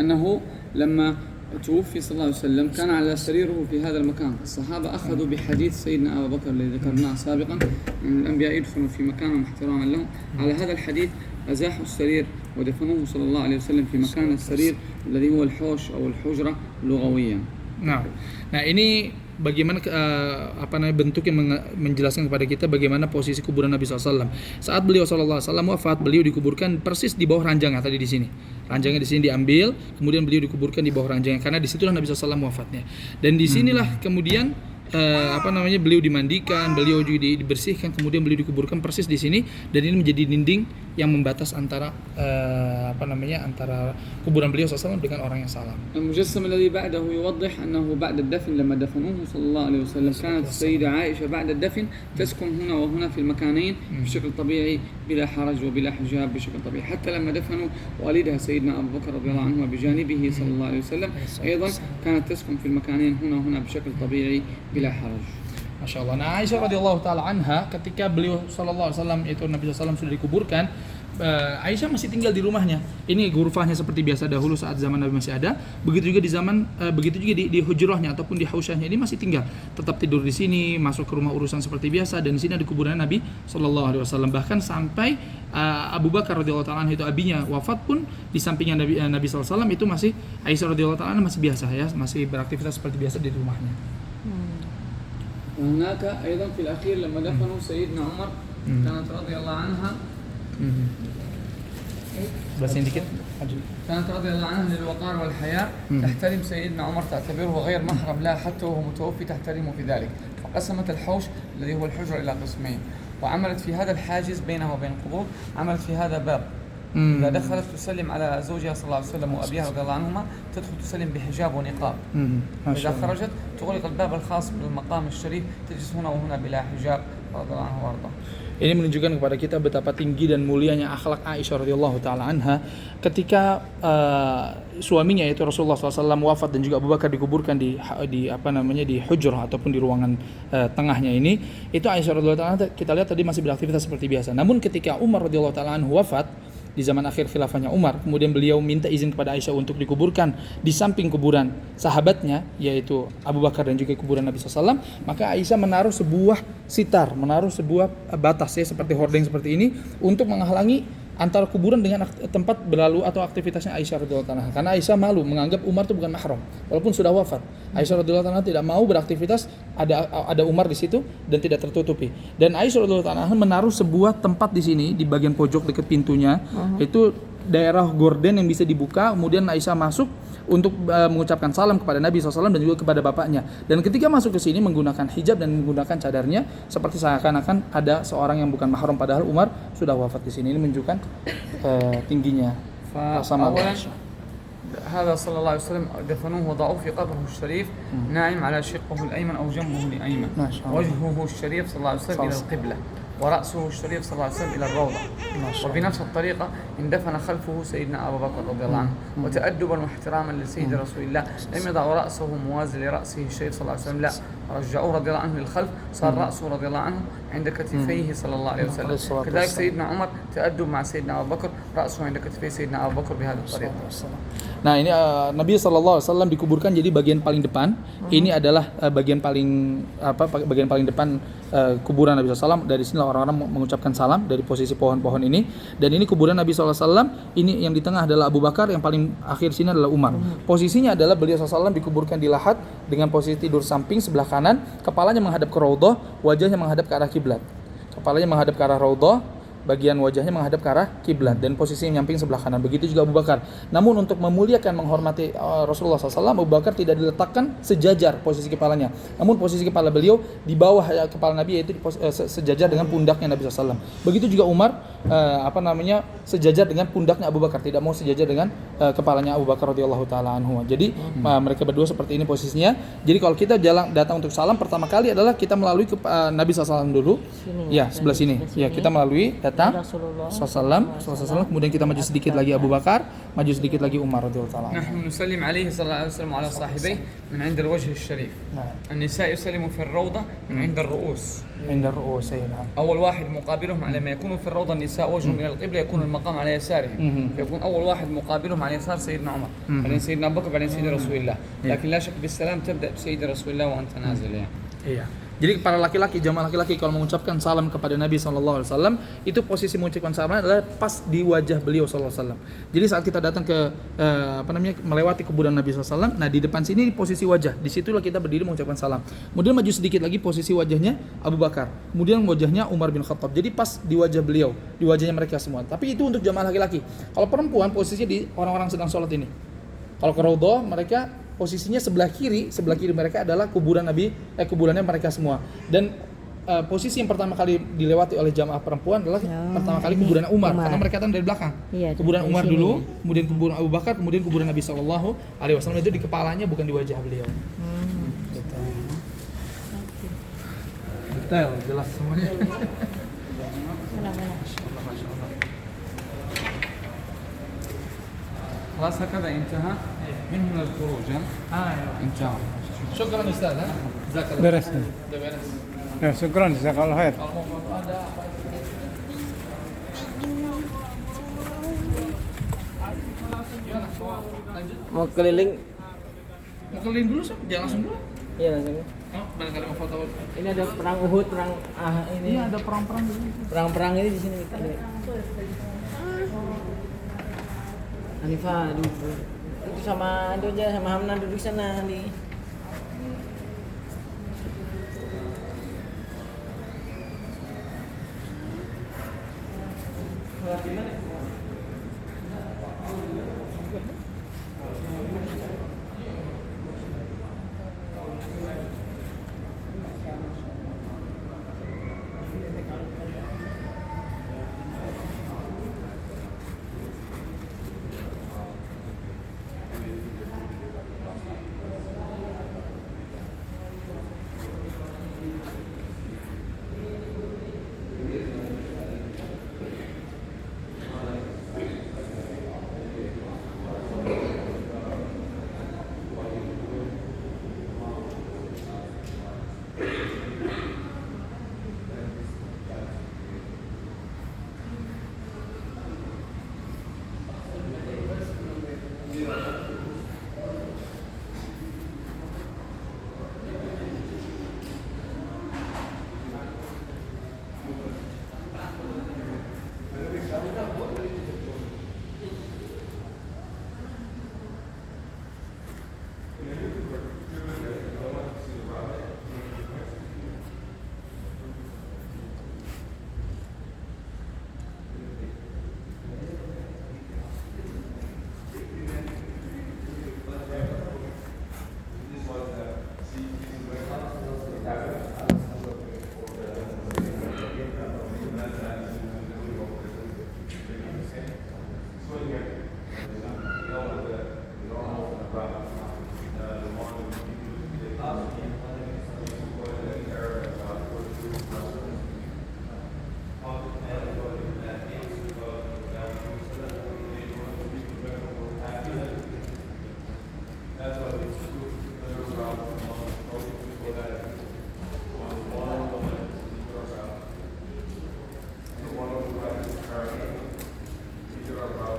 أنه لما توفي صلى الله عليه وسلم كان على سريره في هذا المكان. الصحابة أخذوا بحديث سيدنا أبو بكر الذي ذكرناه سابقا أن الأنبياء يدفنوا في مكانهم احتراما لهم. على هذا الحديث أزاحوا السرير ودفنوه صلى الله عليه وسلم في مكان السرير الذي هو الحوش أو الحجرة لغويا. Nah ini bagaimana bentuk yang menjelaskan kepada kita bagaimana posisi kuburan Nabi SAW. Saat beliau SAW wafat, beliau dikuburkan persis di bawah ranjangnya tadi di sini. Ranjangnya di sini diambil, kemudian beliau dikuburkan di bawah ranjangnya karena disitulah Nabi SAW wafatnya. Dan disinilah kemudian beliau dimandikan, beliau juga dibersihkan, kemudian beliau dikuburkan persis di sini, dan ini menjadi dinding yang membatas antara antara kuburan beliau SAW dengan orang yang salam. المجسم الذي بعده يوضح أنه بعد الدفن لما دفنوه صلى الله عليه وسلم كانت السيدة عائشة بعد الدفن تسكن هنا وهنا في المكانين بشكل طبيعي بلا حرج وبلا حجاب بشكل طبيعي، حتى لما دفنوا والدها سيدنا أبو بكر رضي الله عنه بجانبه صلى الله عليه وسلم أيضا كانت تسكن في المكانين هنا وهنا بشكل طبيعي بلا حرج. Masya Allah. Nah, Aisyah radhiyallahu taala anha ketika beliau sallallahu alaihi wasallam itu Nabi SAW sudah dikuburkan, Aisyah masih tinggal di rumahnya. Ini ghurfahnya seperti biasa dahulu saat zaman Nabi masih ada. Begitu juga di hujrahnya ataupun di hausyahnya ini masih tinggal. Tetap tidur di sini, masuk ke rumah urusan seperti biasa, dan di sini ada kuburan Nabi sallallahu alaihi wasallam. Bahkan sampai Abu Bakar radhiyallahu taala itu abinya wafat pun di sampingnya Nabi sallallahu alaihi wasallam itu masih Aisyah radhiyallahu taala masih biasa ya, masih beraktivitas seperti biasa di rumahnya. وهناك أيضا في الأخير لما دفنوا سيدنا عمر كانت رضي الله عنها كانت رضي الله عنها للوقار والحياء تحترم سيدنا عمر، تعتبره غير محرم لها حتى وهو متوفي تحترمه في ذلك، فقسمت الحوش الذي هو الحجرة إلى قسمين، وعملت في هذا الحاجز بينها وبين القبور عملت في هذا باب. إذا دخلت تسلم على زوجها صلى الله عليه وسلم وأبيها رضي الله عنهما تدخل تسلم بحجاب ونقاب. إذا خرجت تغلق الباب الخاص بالمقام الشريف تجلس هنا وهنا بلا حجاب رضي الله عنه وارضاه. Ini menunjukkan kepada kita betapa tinggi dan mulianya akhlak Aisyah radhiyallahu taala anha ketika suaminya yaitu Rasulullah SAW wafat dan juga Abu Bakar dikuburkan di hujrah ataupun di ruangan tengahnya ini. Itu Aisyah radhiyallahu taala kita lihat tadi masih beraktivitas seperti biasa. Namun ketika Umar radhiyallahu taala anhu wafat di zaman akhir khilafahnya Umar, kemudian beliau minta izin kepada Aisyah untuk dikuburkan di samping kuburan sahabatnya yaitu Abu Bakar dan juga kuburan Nabi SAW, maka Aisyah menaruh sebuah sitar, menaruh sebuah batas ya seperti hordeng seperti ini untuk menghalangi antara kuburan dengan tempat berlalu atau aktivitasnya Aisyah radhiyallahu anha. Karena Aisyah malu menganggap Umar itu bukan mahram walaupun sudah wafat. Aisyah radhiyallahu anha tidak mau beraktivitas ada Umar di situ dan tidak tertutupi. Dan Aisyah radhiyallahu anha menaruh sebuah tempat di sini di bagian pojok dekat pintunya, itu daerah gorden yang bisa dibuka, kemudian Aisyah masuk untuk mengucapkan salam kepada Nabi SAW dan juga kepada bapaknya. Dan ketika masuk ke sini menggunakan hijab dan menggunakan cadarnya seperti seakan-akan ada seorang yang bukan mahram padahal Umar sudah wafat di sini. Ini menunjukkan tingginya rasa malu. هذا صلى الله عليه وسلم دفنوه وضعوه في قبره الشريف ناعم على شقه الأيمن أو جنبه الأيمن وجهه الشريف صلى الله عليه وسلم إلى القبلة ورأسه الشريف صلى الله عليه وسلم إلى الروضة وبنفس الطريقة اندفن خلفه سيدنا أبو بكر رضي الله عنه وتأدبا واحتراما لسيد رسول الله لم يضع رأسه موازي لرأسه الشريف صلى الله عليه وسلم، لا رجعوه رضي الله عنه للخلف، صار رأسه رضي الله عنه عند كتفيه صلى الله عليه وسلم. كذلك سيدنا عمر تأدب مع سيدنا أبو بكر، رأسه عند كتفي سيدنا أبو بكر بهذه الطريقة. Nah ini Nabi SAW dikuburkan jadi bagian paling depan. Ini adalah bagian paling depan kuburan Nabi SAW. Dari sini orang-orang mengucapkan salam dari posisi pohon-pohon ini. Dan ini kuburan Nabi SAW. Ini yang di tengah adalah Abu Bakar, yang paling akhir sini adalah Umar. Posisinya adalah beliau SAW dikuburkan di lahat dengan posisi tidur samping sebelah kanan, kepalanya menghadap ke Raudhah, wajahnya menghadap ke arah kiblat. Kepalanya menghadap ke arah Raudhah, bagian wajahnya menghadap ke arah kiblat, dan posisinya nyamping sebelah kanan. Begitu juga Abu Bakar. Namun untuk memuliakan, menghormati Rasulullah SAW, Abu Bakar tidak diletakkan sejajar posisi kepalanya. Namun posisi kepala beliau di bawah kepala Nabi, yaitu sejajar dengan pundaknya Nabi SAW. Begitu juga Umar sejajar dengan pundaknya Abu Bakar, tidak mau sejajar dengan kepalanya Abu Bakar radhiyallahu taala anhu. Jadi mereka berdua seperti ini posisinya. Jadi kalau kita datang untuk salam, pertama kali adalah kita melalui Nabi SAW dulu. Ya, sebelah sini. Ya, kita melalui Rasulullah SAW, kemudian kita maju sedikit lagi Abu Bakar, maju sedikit lagi Umar radhiyallahu taala. نحن نسلم عليه صلى الله عليه وسلم وعلى صاحبيه من عند الوجه الشريف. النساء يسلموا في الروضة من عند الرؤوس. عند الرؤوس نعم. أول واحد مقابلهم على ما يكونوا في الروضة النساء وجههم إلى القبلة، يكون المقام على يسارهم. يكون أول واحد مقابلهم على يسار سيدنا عمر، بعدين سيدنا أبو بكر، بعدين سيدنا رسول الله. لكن لا شك بالسلام تبدأ بسيد رسول الله وأنت نازل يعني. Iya. Jadi para laki-laki, jamaah laki-laki kalau mengucapkan salam kepada Nabi SAW, itu posisi mengucapkan salam adalah pas di wajah beliau SAW. Jadi saat kita datang ke melewati kuburan Nabi SAW, nah di depan sini posisi wajah, di situlah kita berdiri mengucapkan salam. Kemudian maju sedikit lagi posisi wajahnya Abu Bakar, kemudian wajahnya Umar bin Khattab. Jadi pas di wajah beliau, di wajahnya mereka semua. Tapi itu untuk jamaah laki-laki. Kalau perempuan posisinya di orang-orang sedang sholat ini. Kalau ke Raudhah, mereka posisinya sebelah kiri mereka adalah kuburannya mereka semua. Dan posisi yang pertama kali dilewati oleh jamaah perempuan adalah pertama kali kuburan Umar, karena mereka datang dari belakang. Iya, kuburan Umar dulu, kemudian kuburan Abu Bakar, kemudian kuburan Nabi SAW. Itu di kepalanya, bukan di wajah beliau. Detail, jelas semuanya. خلاص هكذا انتهى من هنا الخروج. انتهى. شكرا أستاذ. جزاك الله. beres. beres. Ya, syukran, jazakallahu khair. Mau keliling? Mau keliling dulu, jangan langsung dulu. Iya langsung. Barangkali mau foto. Ini ada perang Uhud, ini. Iya, ada perang-perang di sini. Perang-perang ini di sini kita lihat. Hanifah duduk. Itu sama itu aja, sama Hamna duduk sana di.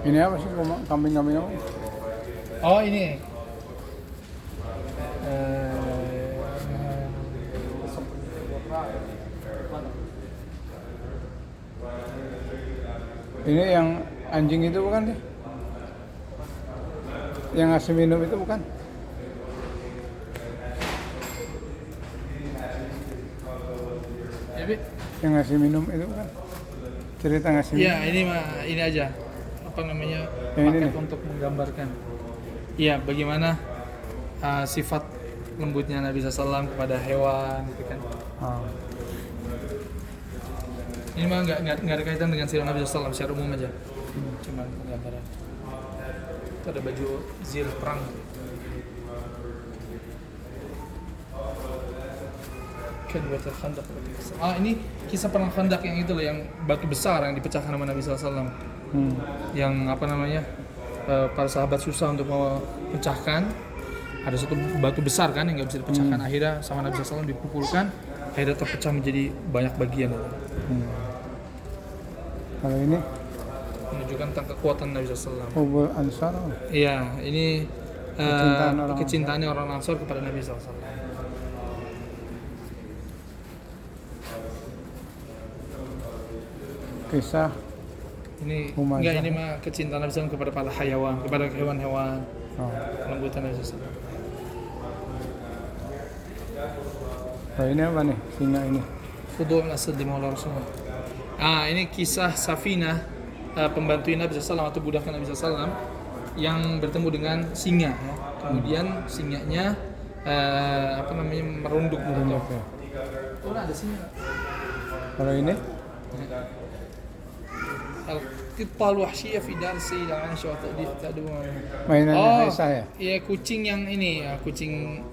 Ini apa sih kambing-kambing apa? Oh ini. Ini yang anjing itu bukan sih? Yang ngasih minum itu bukan? Ya, Bi? Yang ngasih minum itu bukan? Cerita ngasih minum? Iya, ini aja. Apa namanya? Yang ini Paket nih? untuk menggambarkan. Iya, bagaimana sifat lembutnya Nabi SAW kepada hewan gitu kan. Oh. Ini mah nggak ada kaitan dengan sirah Nabi SAW, secara umum aja. Cuma gambaran. Itu ada baju zil perang. Kedwatul Khandaq. Ini kisah perang Khandaq yang itu loh, yang batu besar yang dipecahkan sama Nabi SAW. Yang apa namanya, para sahabat susah untuk memecahkan. Ada satu batu besar kan yang nggak bisa dipecahkan. Akhirnya sama Nabi SAW dipukulkan. Akhirnya terpecah menjadi banyak bagian. Kalau ini Menunjukkan tentang kekuatan Nabi SAW. Hubul Ansar. Iya, ini Kecintaan orang orang Ansor kepada Nabi SAW. Kisah Ini Humazah. enggak, ini mah kecintaan Nabi SAW kepada para hayawan, kepada hewan-hewan, oh. kelembutan Nabi SAW. Oh, ini apa nih? Singa ini. Fudu'ul asad di Maula Rasulullah. Ini kisah Safinah, pembantu Nabi SAW atau budak Nabi SAW yang bertemu dengan singa. Ya. Kemudian singanya merunduk. Merunduk, ya. Oh, ada singa. Kalau ini Al-qittal wahsyiyah fi dar Sayyidah Aisyah wa ta'dibu. mainan Aisyah ya? Iya, kucing yang ini ya, kucing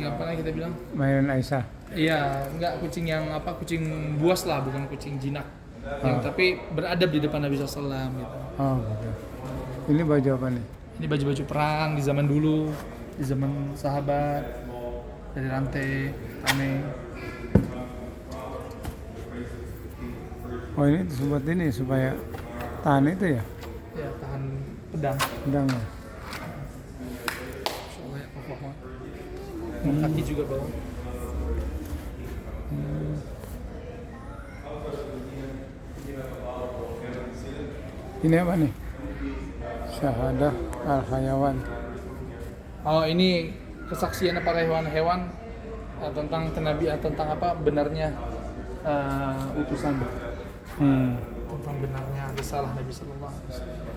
apa namanya kita bilang? Mainan Aisyah. Iya, enggak kucing yang apa, kucing buas lah, bukan kucing jinak. Yang tapi beradab di depan Nabi SAW gitu. Oh, betul. Ini baju apa nih? Ini baju-baju perang di zaman dulu, di zaman sahabat, dari rantai, tameng. Oh, ini disebut ini supaya tahan itu ya? Ya, tahan pedang. Pedang ya? Insyaallah ya, kokoh. Kaki juga bawa. Ini apa nih? Syahadah al-hayawan. Oh, ini kesaksian para hewan-hewan tentang kenabian, tentang apa benarnya utusan, tentang benarnya risalah Nabi Sallallahu Alaihi Wasallam.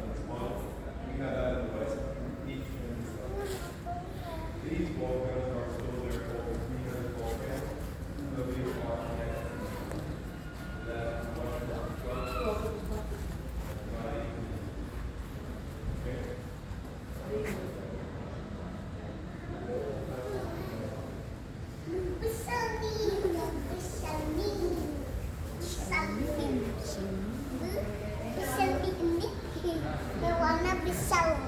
Warna pisau.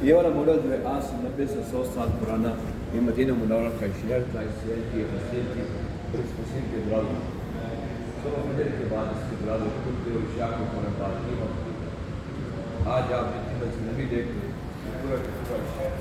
ये वाला मॉडल जो है आज से 90 से 100 साल पुराना ये मदीना मुनव्वरा का शहर था इसलिए की हसीन थी और इस हसीन के दौरान सब फजर के बाद इसके दौरान खुद के और शाह के होने बात नहीं होती। आज आप जितनी मस्जिद नबी देखते हैं पूरा का पूरा शहर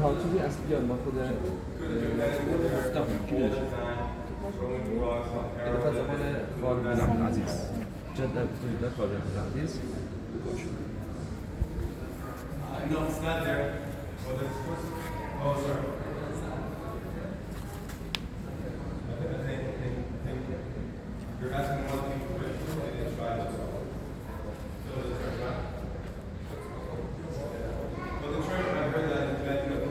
Halçı'yı eskiyor bakıda مفتاح كبير إذا فات زمان خالد بن عبد العزيز جد خالد بن عبد العزيز No, it's not there. Well, there's oh, sorry. Thank you. You're asking one thing for it, and it's right as well. So the church, right? Well, the church, I heard that in fact, is a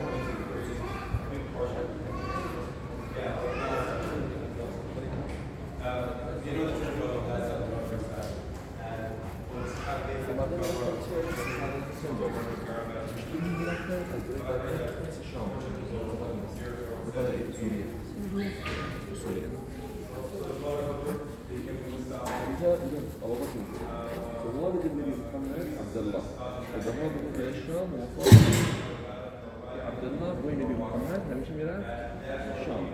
big portion. Yeah. You know the church building has a church side. And what's happening والد النبي محمد عبد الله إذا هو بيقول الشام وفوق عبد الله وين النبي محمد همش ميراث الشام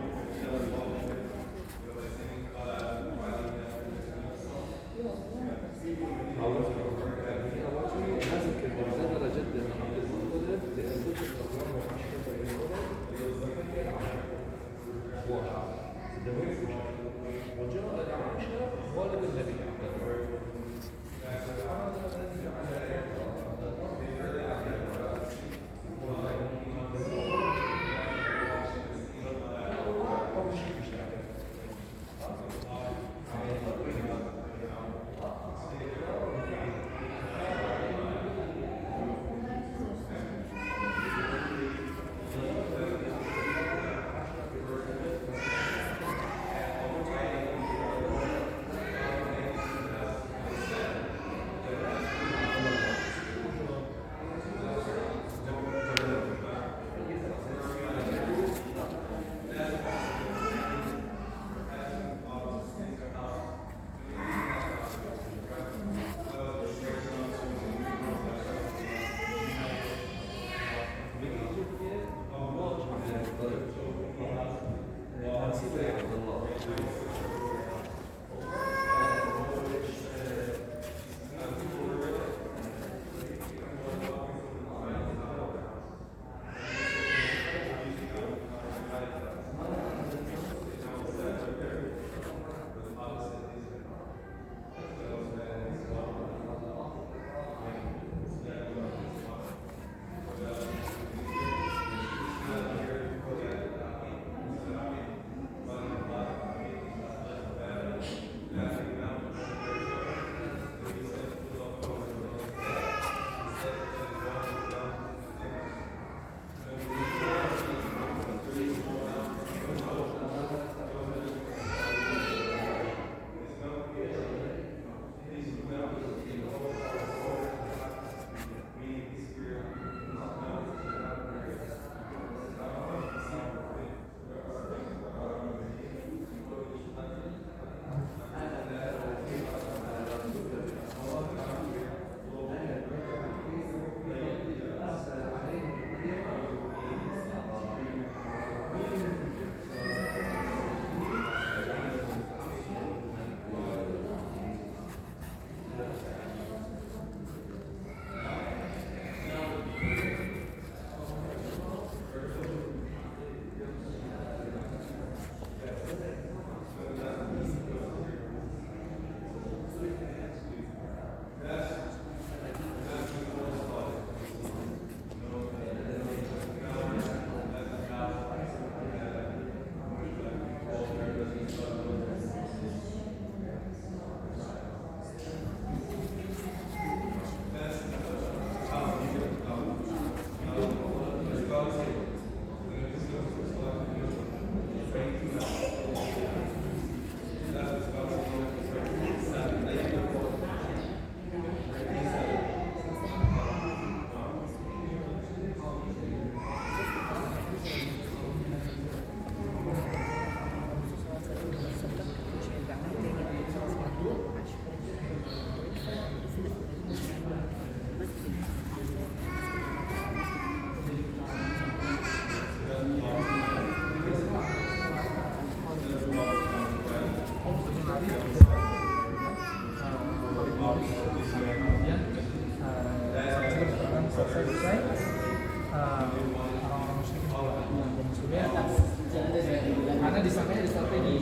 disangkanya ada strategi.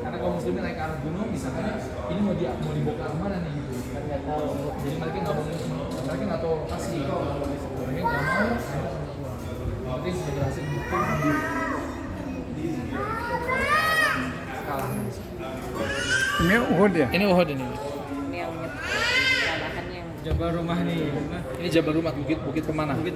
Karena kaum muslimin naik ke arah gunung, disangkanya ini mau dibawa ke arah mana nih gitu. Kan nggak tahu. Jadi mereka nggak tahu lokasi. Mereka nggak mau. Nanti sudah berhasil hukum kalah. Ini Uhud ya? Ini Uhud ini. Ini yang kalahannya yang Jabal Rumah nih. Ini Jabal Rumah, bukit Pemanah.